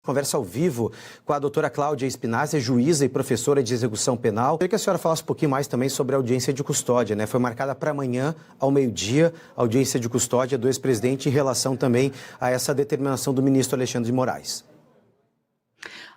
Conversa ao vivo com a doutora Cláudia Espinazzi, juíza e professora de execução penal. Eu queria que a senhora falasse um pouquinho mais também sobre a audiência de custódia, né? Foi marcada para amanhã, ao meio-dia, a audiência de custódia do ex-presidente em relação também a essa determinação do ministro Alexandre de Moraes.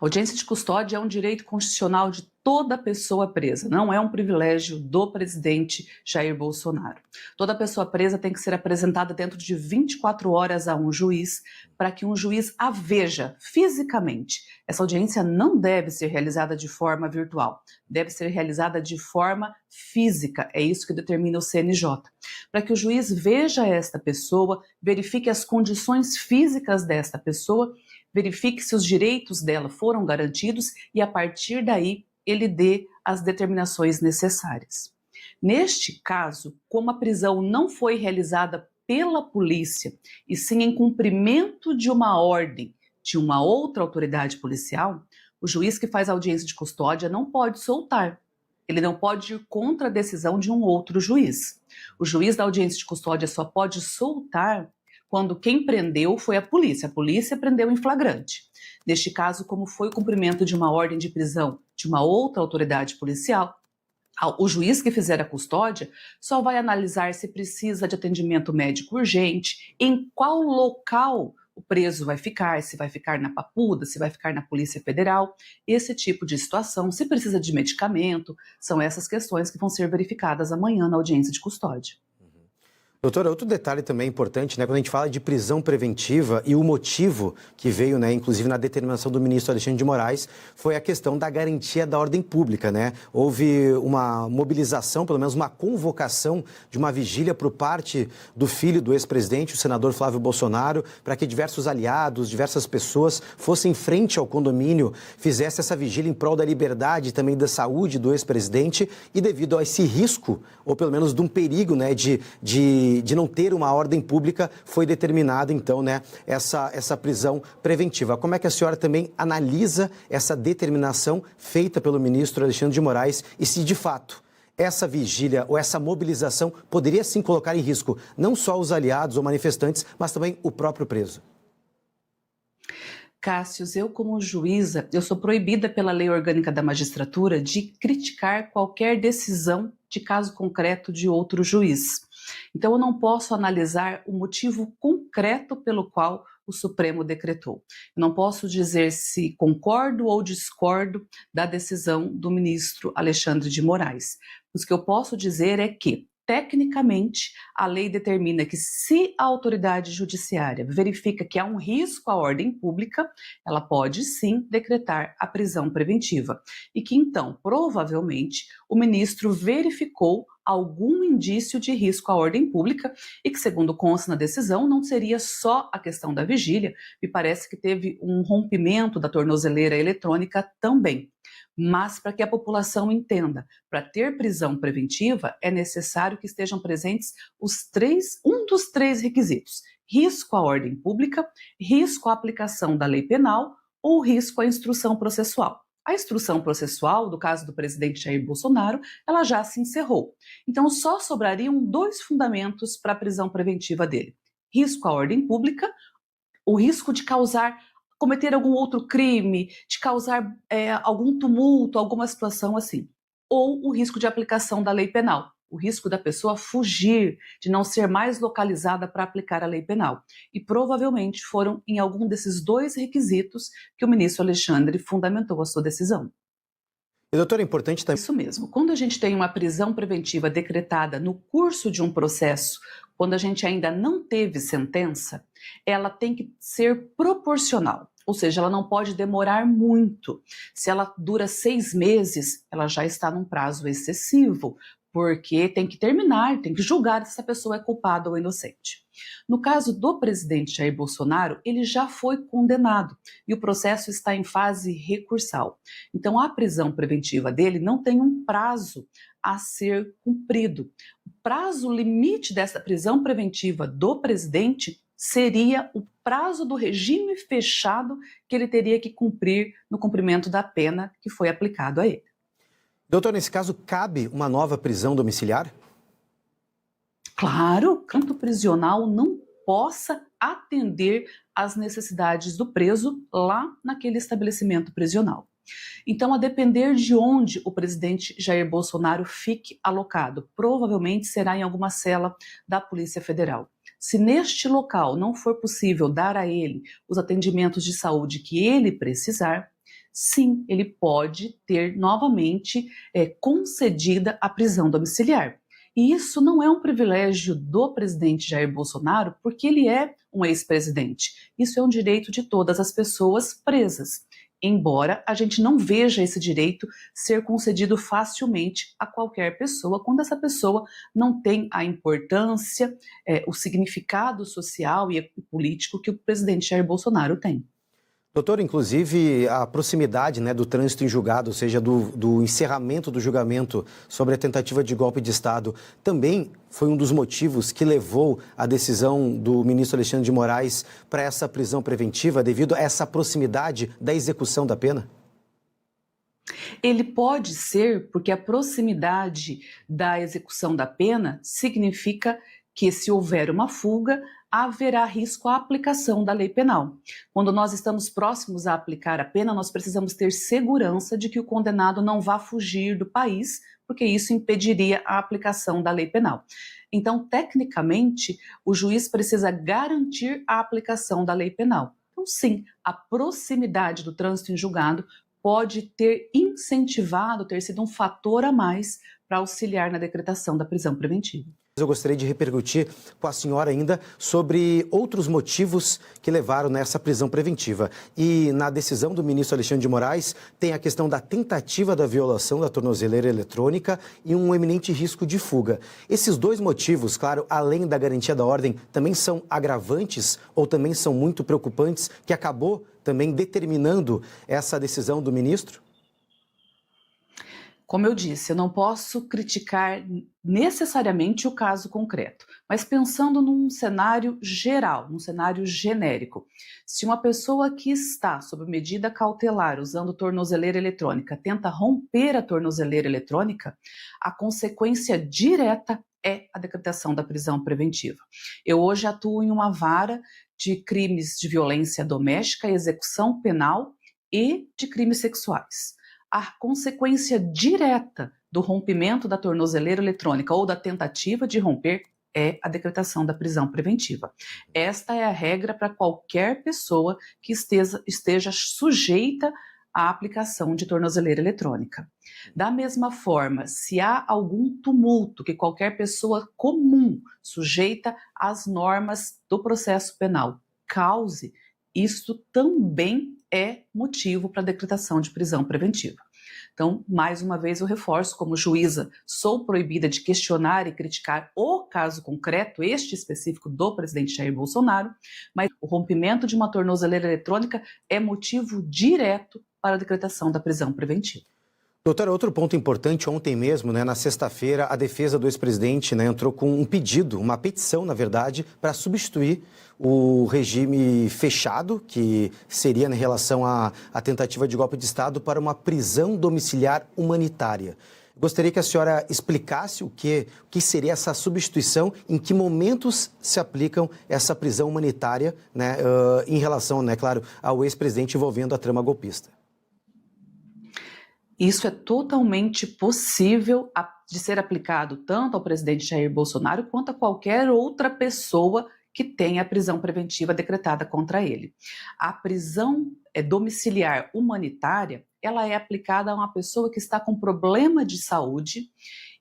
A audiência de custódia é um direito constitucional de toda pessoa presa, não é um privilégio do presidente Jair Bolsonaro. Toda pessoa presa tem que ser apresentada dentro de 24 horas a um juiz, para que um juiz a veja fisicamente. Essa audiência não deve ser realizada de forma virtual, deve ser realizada de forma física, é isso que determina o CNJ. Para que o juiz veja esta pessoa, verifique as condições físicas desta pessoa, verifique se os direitos dela foram garantidos e, a partir daí, ele dê as determinações necessárias. Neste caso, como a prisão não foi realizada pela polícia, e sim em cumprimento de uma ordem de uma outra autoridade policial, o juiz que faz a audiência de custódia não pode soltar. Ele não pode ir contra a decisão de um outro juiz. O juiz da audiência de custódia só pode soltar quando quem prendeu foi a polícia prendeu em flagrante. Neste caso, como foi o cumprimento de uma ordem de prisão de uma outra autoridade policial, o juiz que fizer a custódia só vai analisar se precisa de atendimento médico urgente, em qual local o preso vai ficar, se vai ficar na Papuda, se vai ficar na Polícia Federal, esse tipo de situação, se precisa de medicamento, são essas questões que vão ser verificadas amanhã na audiência de custódia. Doutora, outro detalhe também importante, né, quando a gente fala de prisão preventiva e o motivo que veio, né, inclusive na determinação do ministro Alexandre de Moraes, foi a questão da garantia da ordem pública, né? Houve uma mobilização, pelo menos uma convocação de uma vigília por parte do filho do ex-presidente, o senador Flávio Bolsonaro, para que diversos aliados, diversas pessoas fossem em frente ao condomínio, fizessem essa vigília em prol da liberdade e também da saúde do ex-presidente, e devido a esse risco, ou pelo menos de um perigo, né, de não ter uma ordem pública, foi determinada, então, né, essa prisão preventiva. Como é que a senhora também analisa essa determinação feita pelo ministro Alexandre de Moraes e se, de fato, essa vigília ou essa mobilização poderia, sim, colocar em risco não só os aliados ou manifestantes, mas também o próprio preso? Cássius, eu como juíza, eu sou proibida pela Lei Orgânica da Magistratura de criticar qualquer decisão de caso concreto de outro juiz. Então, eu não posso analisar o motivo concreto pelo qual o Supremo decretou. Eu não posso dizer se concordo ou discordo da decisão do ministro Alexandre de Moraes. O que eu posso dizer é que, tecnicamente, a lei determina que, se a autoridade judiciária verifica que há um risco à ordem pública, ela pode sim decretar a prisão preventiva. E que então, provavelmente, o ministro verificou algum indício de risco à ordem pública e que, segundo consta na decisão, não seria só a questão da vigília, me parece que teve um rompimento da tornozeleira eletrônica também. Mas, para que a população entenda, para ter prisão preventiva é necessário que estejam presentes um dos três requisitos: risco à ordem pública, risco à aplicação da lei penal ou risco à instrução processual. A instrução processual, do caso do presidente Jair Bolsonaro, ela já se encerrou. Então, só sobrariam dois fundamentos para a prisão preventiva dele: risco à ordem pública, o risco de cometer algum outro crime, de causar algum tumulto, alguma situação assim, ou o risco de aplicação da lei penal, o risco da pessoa fugir, de não ser mais localizada para aplicar a lei penal. E provavelmente foram em algum desses dois requisitos que o ministro Alexandre fundamentou a sua decisão. E, doutora, é importante também... Isso mesmo. Quando a gente tem uma prisão preventiva decretada no curso de um processo, quando a gente ainda não teve sentença, ela tem que ser proporcional. Ou seja, ela não pode demorar muito. Se ela dura 6 meses, ela já está num prazo excessivo, porque tem que terminar, tem que julgar se essa pessoa é culpada ou inocente. No caso do presidente Jair Bolsonaro, ele já foi condenado e o processo está em fase recursal. Então, a prisão preventiva dele não tem um prazo a ser cumprido. O prazo limite dessa prisão preventiva do presidente seria o prazo do regime fechado que ele teria que cumprir no cumprimento da pena que foi aplicado a ele. Doutor, nesse caso, cabe uma nova prisão domiciliar? Claro, canto prisional não possa atender às necessidades do preso lá naquele estabelecimento prisional. Então, a depender de onde o presidente Jair Bolsonaro fique alocado, provavelmente será em alguma cela da Polícia Federal. Se neste local não for possível dar a ele os atendimentos de saúde que ele precisar, sim, ele pode ter novamente concedida a prisão domiciliar. E isso não é um privilégio do presidente Jair Bolsonaro, porque ele é um ex-presidente. Isso é um direito de todas as pessoas presas, embora a gente não veja esse direito ser concedido facilmente a qualquer pessoa, quando essa pessoa não tem a importância, o significado social e político que o presidente Jair Bolsonaro tem. Doutor, inclusive a proximidade, né, do trânsito em julgado, ou seja, do encerramento do julgamento sobre a tentativa de golpe de Estado, também foi um dos motivos que levou a decisão do ministro Alexandre de Moraes para essa prisão preventiva, devido a essa proximidade da execução da pena? Ele pode ser porque a proximidade da execução da pena significa que, se houver uma fuga, haverá risco à aplicação da lei penal. Quando nós estamos próximos a aplicar a pena, nós precisamos ter segurança de que o condenado não vá fugir do país, porque isso impediria a aplicação da lei penal. Então, tecnicamente, o juiz precisa garantir a aplicação da lei penal. Então, sim, a proximidade do trânsito em julgado pode ter incentivado, ter sido um fator a mais para auxiliar na decretação da prisão preventiva. Eu gostaria de repercutir com a senhora ainda sobre outros motivos que levaram nessa prisão preventiva. E na decisão do ministro Alexandre de Moraes tem a questão da tentativa da violação da tornozeleira eletrônica e um eminente risco de fuga. Esses dois motivos, claro, além da garantia da ordem, também são agravantes ou também são muito preocupantes, que acabou também determinando essa decisão do ministro? Como eu disse, eu não posso criticar necessariamente o caso concreto, mas pensando num cenário geral, num cenário genérico. Se uma pessoa que está sob medida cautelar usando tornozeleira eletrônica tenta romper a tornozeleira eletrônica, a consequência direta é a decretação da prisão preventiva. Eu hoje atuo em uma vara de crimes de violência doméstica, execução penal e de crimes sexuais. A consequência direta do rompimento da tornozeleira eletrônica ou da tentativa de romper é a decretação da prisão preventiva. Esta é a regra para qualquer pessoa que esteja sujeita à aplicação de tornozeleira eletrônica. Da mesma forma, se há algum tumulto que qualquer pessoa comum, sujeita às normas do processo penal, cause, isso também é motivo para a decretação de prisão preventiva. Então, mais uma vez eu reforço, como juíza, sou proibida de questionar e criticar o caso concreto, este específico do presidente Jair Bolsonaro, mas o rompimento de uma tornozeleira eletrônica é motivo direto para a decretação da prisão preventiva. Doutora, outro ponto importante, ontem mesmo, na sexta-feira, a defesa do ex-presidente entrou com um pedido, uma petição, na verdade, para substituir o regime fechado, que seria em relação à tentativa de golpe de Estado, para uma prisão domiciliar humanitária. Gostaria que a senhora explicasse o que seria essa substituição, em que momentos se aplicam essa prisão humanitária, em relação, claro, ao ex-presidente envolvendo a trama golpista. Isso é totalmente possível de ser aplicado tanto ao presidente Jair Bolsonaro quanto a qualquer outra pessoa que tenha a prisão preventiva decretada contra ele. A prisão domiciliar humanitária, ela é aplicada a uma pessoa que está com problema de saúde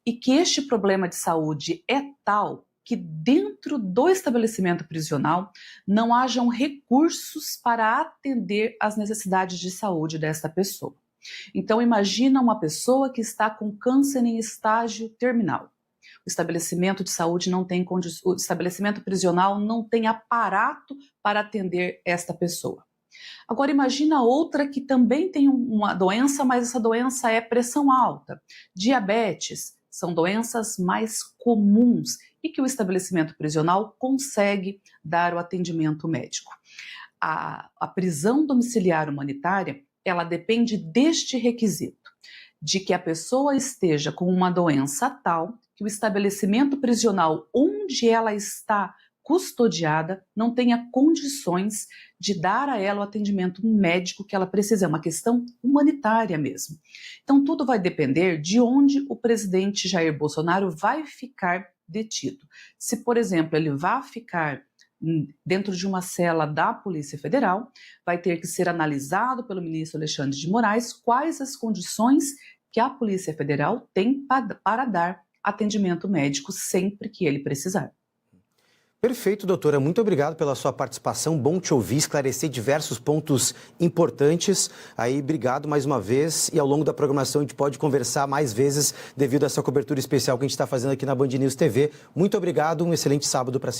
e que este problema de saúde é tal que dentro do estabelecimento prisional não hajam recursos para atender às necessidades de saúde desta pessoa. Então, imagina uma pessoa que está com câncer em estágio terminal. O estabelecimento de saúde não tem o estabelecimento prisional não tem aparato para atender esta pessoa. Agora, imagina outra que também tem uma doença, mas essa doença é pressão alta, diabetes, são doenças mais comuns e que o estabelecimento prisional consegue dar o atendimento médico. A prisão domiciliar humanitária, ela depende deste requisito, de que a pessoa esteja com uma doença tal que o estabelecimento prisional onde ela está custodiada, não tenha condições de dar a ela o atendimento médico que ela precisa. É uma questão humanitária mesmo. Então, tudo vai depender de onde o presidente Jair Bolsonaro vai ficar detido. Se, por exemplo, ele vai ficar dentro de uma cela da Polícia Federal, vai ter que ser analisado pelo ministro Alexandre de Moraes quais as condições que a Polícia Federal tem para dar atendimento médico sempre que ele precisar. Perfeito, doutora. Muito obrigado pela sua participação. Bom te ouvir, esclarecer diversos pontos importantes. Aí, obrigado mais uma vez. E ao longo da programação a gente pode conversar mais vezes devido a essa cobertura especial que a gente está fazendo aqui na Band News TV. Muito obrigado. Um excelente sábado para a senhora.